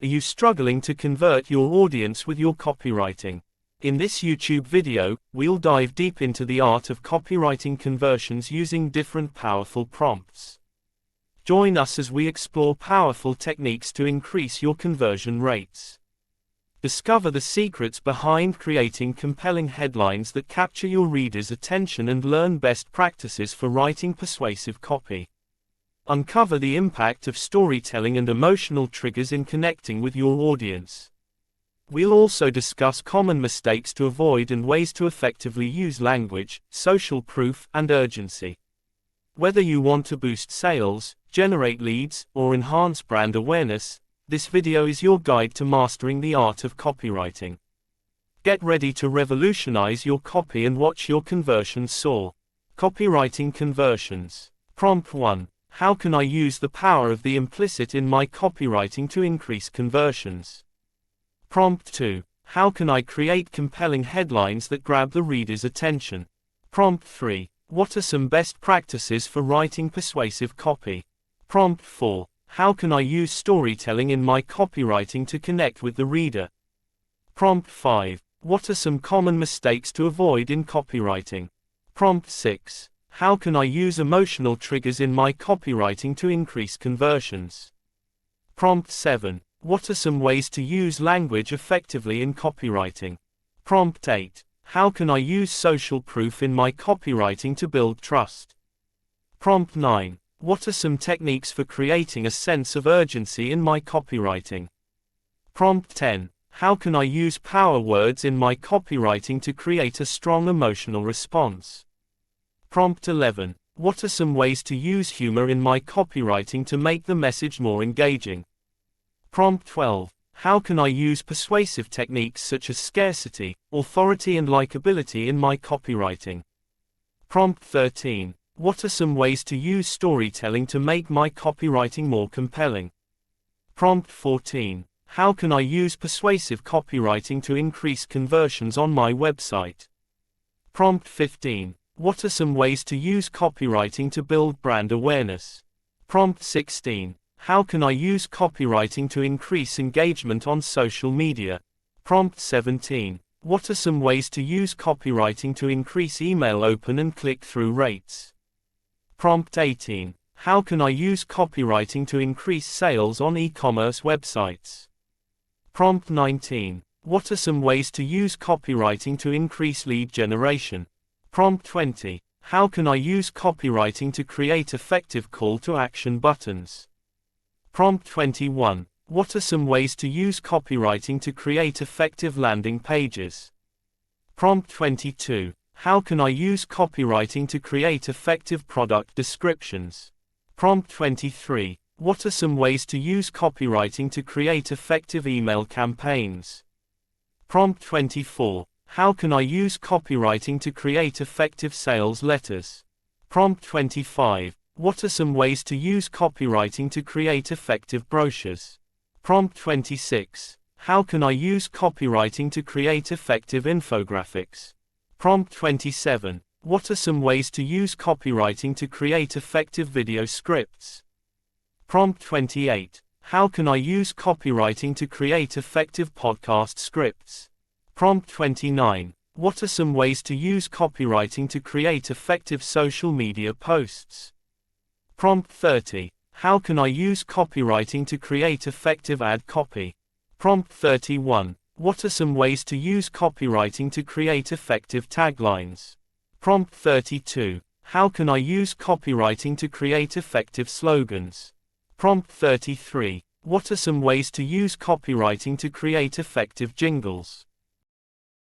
Are you struggling to convert your audience with your copywriting? In this YouTube video, we'll dive deep into the art of copywriting conversions using different powerful prompts. Join us as we explore powerful techniques to increase your conversion rates. Discover the secrets behind creating compelling headlines that capture your readers' attention and learn best practices for writing persuasive copy. Uncover the impact of storytelling and emotional triggers in connecting with your audience. We'll also discuss common mistakes to avoid and ways to effectively use language, social proof, and urgency. Whether you want to boost sales, generate leads, or enhance brand awareness, this video is your guide to mastering the art of copywriting. Get ready to revolutionize your copy and watch your conversions soar. Copywriting conversions. Prompt 1. How can I use the power of the implicit in my copywriting to increase conversions? Prompt 2. How can I create compelling headlines that grab the reader's attention? Prompt 3. What are some best practices for writing persuasive copy? Prompt 4. How can I use storytelling in my copywriting to connect with the reader? Prompt 5. What are some common mistakes to avoid in copywriting? Prompt 6. How can I use emotional triggers in my copywriting to increase conversions? Prompt 7. What are some ways to use language effectively in copywriting? Prompt 8. How can I use social proof in my copywriting to build trust? Prompt 9. What are some techniques for creating a sense of urgency in my copywriting? Prompt 10. How can I use power words in my copywriting to create a strong emotional response? Prompt 11. What are some ways to use humor in my copywriting to make the message more engaging? Prompt 12. How can I use persuasive techniques such as scarcity, authority, and likability in my copywriting? Prompt 13. What are some ways to use storytelling to make my copywriting more compelling? Prompt 14. How can I use persuasive copywriting to increase conversions on my website? Prompt 15. What are some ways to use copywriting to build brand awareness? Prompt 16. How can I use copywriting to increase engagement on social media? Prompt 17. What are some ways to use copywriting to increase email open and click-through rates? Prompt 18. How can I use copywriting to increase sales on e-commerce websites? Prompt 19. What are some ways to use copywriting to increase lead generation? Prompt 20. How can I use copywriting to create effective call-to-action buttons? Prompt 21. What are some ways to use copywriting to create effective landing pages? Prompt 22. How can I use copywriting to create effective product descriptions? Prompt 23. What are some ways to use copywriting to create effective email campaigns? Prompt 24. How can I use copywriting to create effective sales letters? Prompt 25. What are some ways to use copywriting to create effective brochures? Prompt 26. How can I use copywriting to create effective infographics? Prompt 27. What are some ways to use copywriting to create effective video scripts? Prompt 28. How can I use copywriting to create effective podcast scripts? Prompt 29. What are some ways to use copywriting to create effective social media posts? Prompt 30. How can I use copywriting to create effective ad copy? Prompt 31. What are some ways to use copywriting to create effective taglines? Prompt 32. How can I use copywriting to create effective slogans? Prompt 33. What are some ways to use copywriting to create effective jingles?